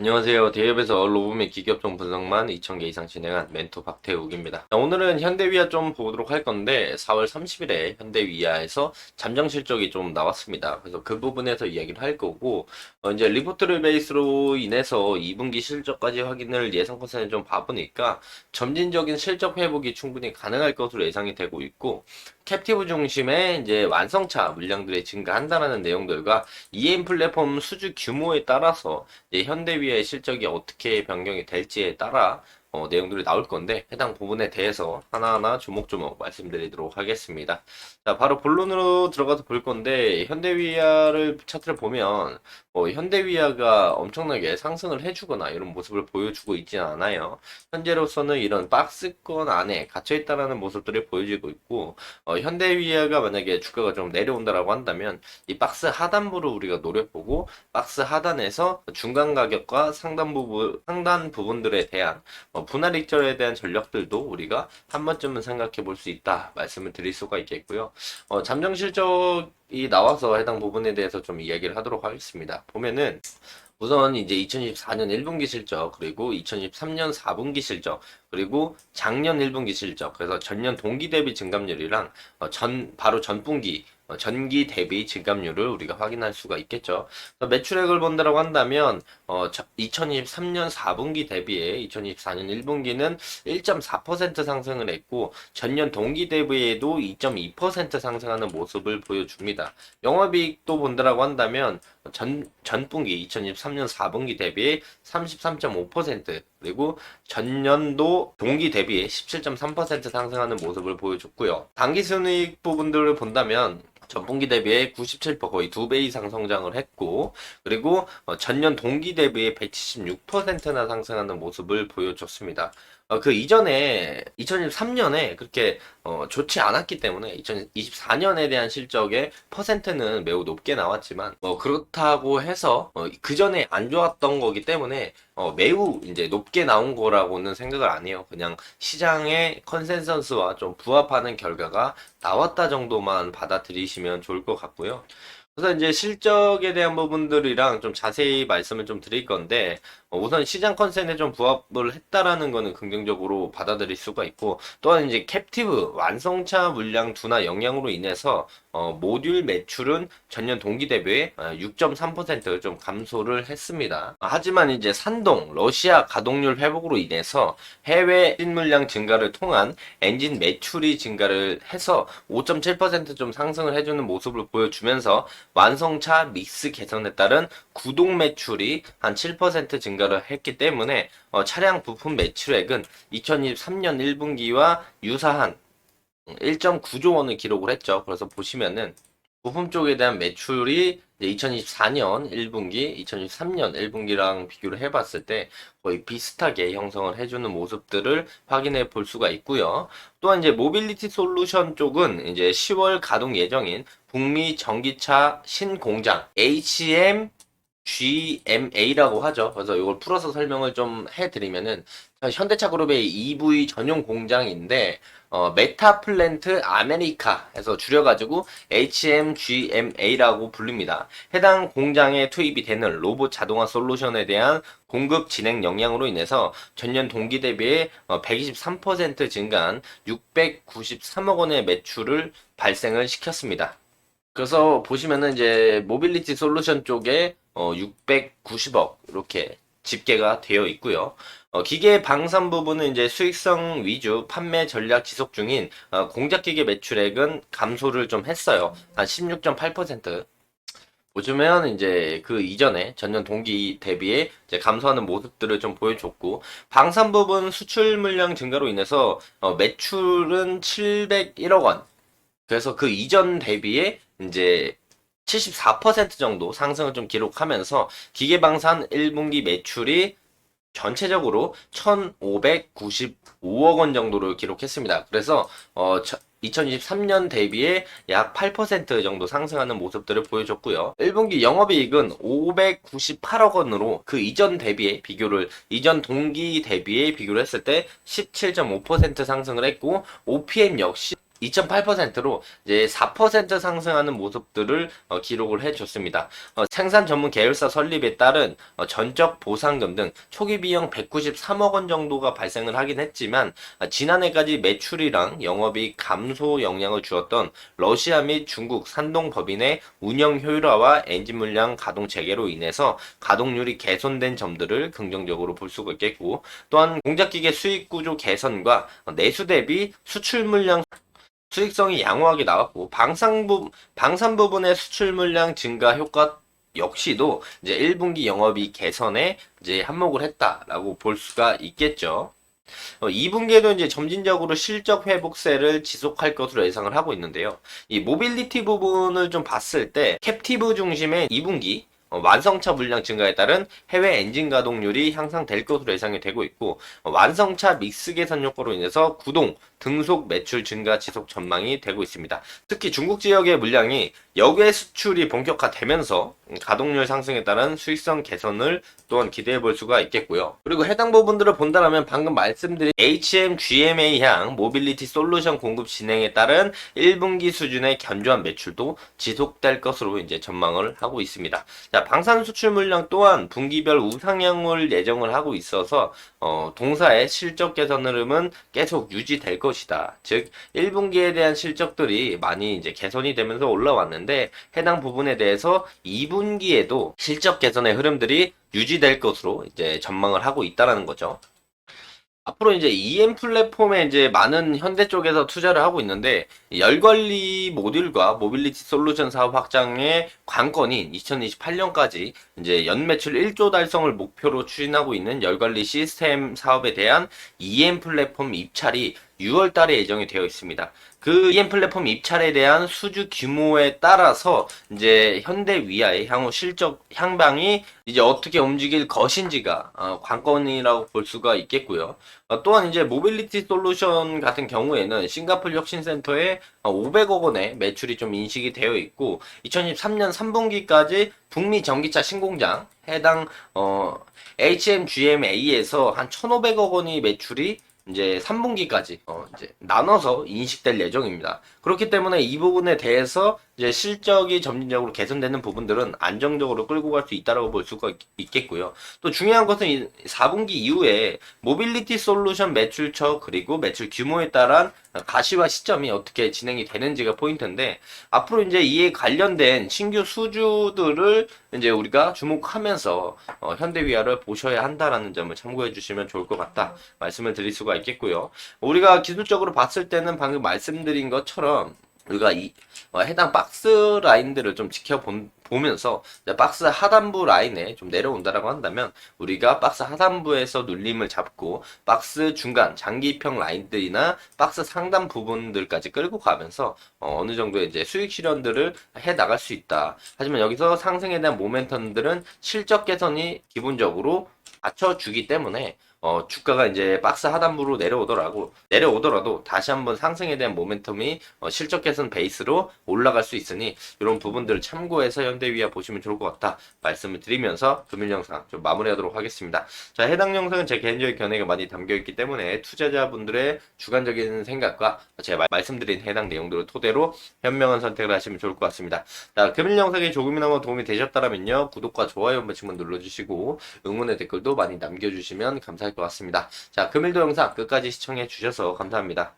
안녕하세요. 대기업에서 로봇 기계업종 분석만 2,000개 이상 진행한 멘토 박태욱입니다. 자, 오늘은 현대위아 좀 보도록 할 건데 4월 30일에 현대위아에서 잠정 실적이 좀 나왔습니다. 그래서 그 부분에서 이야기를 할 거고 이제 리포트를 베이스로 인해서 2분기 실적까지 확인을 예상 컨센을 좀 봐보니까 점진적인 실적 회복이 충분히 가능할 것으로 예상이 되고 있고 캡티브 중심의 이제 완성차 물량들이 증가한다라는 내용들과 EM 플랫폼 수주 규모에 따라서 이제 현대위의 실적이 어떻게 변경이 될지에 따라 내용들이 나올 건데 해당 부분에 대해서 하나하나 조목조목 말씀드리도록 하겠습니다. 자, 바로 본론으로 들어가서 볼 건데 현대위아를 차트를 보면 현대위아가 엄청나게 상승을 해주거나 이런 모습을 보여주고 있지는 않아요. 현재로서는 이런 박스권 안에 갇혀있다라는 모습들이 보여지고 있고 현대위아가 만약에 주가가 좀 내려온다라고 한다면 이 박스 하단부를 우리가 노려보고 박스 하단에서 중간 가격과 상단 부분들에 대한 분할 익절에 대한 전략들도 우리가 한 번쯤은 생각해 볼 수 있다 말씀을 드릴 수가 있겠고요. 잠정 실적이 나와서 해당 부분에 대해서 좀 이야기를 하도록 하겠습니다. 보면은 우선 이제 2024년 1분기 실적, 그리고 2023년 4분기 실적, 그리고 작년 1분기 실적, 그래서 전년 동기 대비 증감률이랑 바로 전분기 전기 대비 증감률을 우리가 확인할 수가 있겠죠. 매출액을 본다라고 한다면 2023년 4분기 대비해 2024년 1분기는 1.4% 상승을 했고 전년 동기 대비에도 2.2% 상승하는 모습을 보여줍니다. 영업이익도 본다라고 한다면 전분기 2023년 4분기 대비해 33.5% 그리고 전년도 동기 대비해 17.3% 상승하는 모습을 보여줬고요. 당기순이익 부분들을 본다면 전분기 대비해 97% 거의 2배 이상 성장을 했고 그리고 전년 동기 대비해 176%나 상승하는 모습을 보여줬습니다. 그 이전에 2023년에 그렇게 좋지 않았기 때문에 2024년에 대한 실적의 퍼센트는 매우 높게 나왔지만 그렇다고 해서 그 전에 안 좋았던 거기 때문에 매우 이제 높게 나온 거라고는 생각을 안 해요. 그냥 시장의 컨센서스와 좀 부합하는 결과가 나왔다 정도만 받아들이시면 좋을 것 같고요. 그래서 이제 실적에 대한 부분들이랑 좀 자세히 말씀을 좀 드릴 건데, 우선 시장 컨센에 좀 부합을 했다라는 거는 긍정적으로 받아들일 수가 있고, 또한 이제 캡티브 완성차 물량 둔화 영향으로 인해서 모듈 매출은 전년 동기 대비에 6.3%좀 감소를 했습니다. 하지만 이제 산동, 러시아 가동률 회복으로 인해서 해외 물량 증가를 통한 엔진 매출이 증가를 해서 5.7%좀 상승을 해주는 모습을 보여주면서 완성차 믹스 개선에 따른 구동 매출이 한 7% 증가를 했기 때문에 차량 부품 매출액은 2023년 1분기와 유사한 1.9조 원을 기록을 했죠. 그래서 보시면은 부품 쪽에 대한 매출이 2024년 1분기, 2023년 1분기랑 비교를 해봤을 때 거의 비슷하게 형성을 해주는 모습들을 확인해 볼 수가 있고요. 또한 이제 모빌리티 솔루션 쪽은 이제 10월 가동 예정인 북미 전기차 신공장 HMGMA라고 하죠. 그래서 이걸 풀어서 설명을 좀 해드리면은 현대차 그룹의 EV 전용 공장인데 메타플랜트 아메리카 해서 줄여가지고 HMGMA라고 불립니다. 해당 공장에 투입이 되는 로봇 자동화 솔루션에 대한 공급 진행 역량으로 인해서 전년 동기 대비해 123% 증가한 693억 원의 매출을 발생을 시켰습니다. 그래서 보시면은 이제 모빌리티 솔루션 쪽에 690억 이렇게 집계가 되어 있고요. 기계 방산 부분은 이제 수익성 위주 판매 전략 지속 중인 공작기계 매출액은 감소를 좀 했어요. 한 16.8%. 보시면 이제 그 이전에 전년 동기 대비에 이제 감소하는 모습들을 좀 보여줬고 방산 부분 수출 물량 증가로 인해서 매출은 701억 원. 그래서 그 이전 대비에 이제 74% 정도 상승을 좀 기록하면서 기계방산 1분기 매출이 전체적으로 1,595억 원 정도를 기록했습니다. 그래서 2023년 대비에 약 8% 정도 상승하는 모습들을 보여줬고요. 1분기 영업이익은 598억 원으로 그 이전 동기 대비에 비교를 했을 때 17.5% 상승을 했고 OPM 역시 2.8%로 이제 4% 상승하는 모습들을 기록을 해줬습니다. 생산 전문 계열사 설립에 따른 전적 보상금 등 초기 비용 193억 원 정도가 발생을 하긴 했지만 지난해까지 매출이랑 영업이익 감소 영향을 주었던 러시아 및 중국 산동 법인의 운영 효율화와 엔진 물량 가동 재개로 인해서 가동률이 개선된 점들을 긍정적으로 볼 수가 있겠고, 또한 공작기계 수익 구조 개선과 내수 대비 수출 물량 수익성이 양호하게 나왔고, 방산 부분의 수출 물량 증가 효과 역시도 이제 1분기 영업이익 개선에 이제 한몫을 했다라고 볼 수가 있겠죠. 2분기에도 이제 점진적으로 실적 회복세를 지속할 것으로 예상을 하고 있는데요. 이 모빌리티 부분을 좀 봤을 때 캡티브 중심의 2분기 완성차 물량 증가에 따른 해외 엔진 가동률이 향상될 것으로 예상이 되고 있고, 완성차 믹스 개선 효과로 인해서 구동, 등속 매출 증가 지속 전망이 되고 있습니다. 특히 중국 지역의 물량이 역외 수출이 본격화되면서 가동률 상승에 따른 수익성 개선을 또한 기대해 볼 수가 있겠고요. 그리고 해당 부분들을 본다면 방금 말씀드린 HMGMA향 모빌리티 솔루션 공급 진행에 따른 1분기 수준의 견조한 매출도 지속될 것으로 이제 전망을 하고 있습니다. 자, 방산 수출 물량 또한 분기별 우상향을 예정을 하고 있어서 동사의 실적 개선 흐름은 계속 유지될 것이다. 즉 1분기에 대한 실적들이 많이 이제 개선이 되면서 올라왔는데, 해당 부분에 대해서 2분기에도 실적 개선의 흐름들이 유지될 것으로 이제 전망을 하고 있다라는 거죠. 앞으로 이제 EM 플랫폼에 이제 많은 현대 쪽에서 투자를 하고 있는데, 열관리 모듈과 모빌리티 솔루션 사업 확장의 관건인 2028년까지 이제 연매출 1조 달성을 목표로 추진하고 있는 열관리 시스템 사업에 대한 EM 플랫폼 입찰이 6월 달에 예정이 되어 있습니다. 그 EM 플랫폼 입찰에 대한 수주 규모에 따라서 이제 현대 위아의 향후 실적 향방이 이제 어떻게 움직일 것인지가 관건이라고 볼 수가 있겠고요. 또한 이제 모빌리티 솔루션 같은 경우에는 싱가포르 혁신센터에 500억 원의 매출이 좀 인식이 되어 있고, 2023년 3분기까지 북미 전기차 신공장 해당 HMGMA에서 한 1,500억 원의 매출이 이제 3분기까지 이제 나눠서 인식될 예정입니다. 그렇기 때문에 이 부분에 대해서 이제 실적이 점진적으로 개선되는 부분들은 안정적으로 끌고 갈 수 있다라고 볼 수가 있겠고요. 또 중요한 것은 4분기 이후에 모빌리티 솔루션 매출처 그리고 매출 규모에 따른 가시화 시점이 어떻게 진행이 되는지가 포인트인데, 앞으로 이제 이에 관련된 신규 수주들을 이제 우리가 주목하면서 현대위아를 보셔야 한다라는 점을 참고해 주시면 좋을 것 같다 말씀을 드릴 수가 있겠고요. 우리가 기술적으로 봤을 때는 방금 말씀드린 것처럼 우리가 해당 박스 라인들을 좀 지켜보면서 박스 하단부 라인에 좀 내려온다라고 한다면, 우리가 박스 하단부에서 눌림을 잡고 박스 중간 장기평 라인들이나 박스 상단 부분들까지 끌고 가면서 어느 정도의 이제 수익 실현들을 해 나갈 수 있다. 하지만 여기서 상승에 대한 모멘텀들은 실적 개선이 기본적으로 받쳐주기 때문에 주가가 이제 박스 하단부로 내려오더라도 다시 한번 상승에 대한 모멘텀이 실적 개선 베이스로 올라갈 수 있으니, 이런 부분들을 참고해서 현대위아 보시면 좋을 것 같다 말씀을 드리면서 금일 영상 좀 마무리하도록 하겠습니다. 자, 해당 영상은 제 개인적인 견해가 많이 담겨 있기 때문에 투자자분들의 주관적인 생각과 제가 말씀드린 해당 내용들을 토대로 현명한 선택을 하시면 좋을 것 같습니다. 자, 금일 영상이 조금이나마 도움이 되셨다면요, 구독과 좋아요 한 번씩만 눌러주시고 응원의 댓글도 많이 남겨주시면 감사할 것 같습니다. 자, 금일도 영상 끝까지 시청해 주셔서 감사합니다.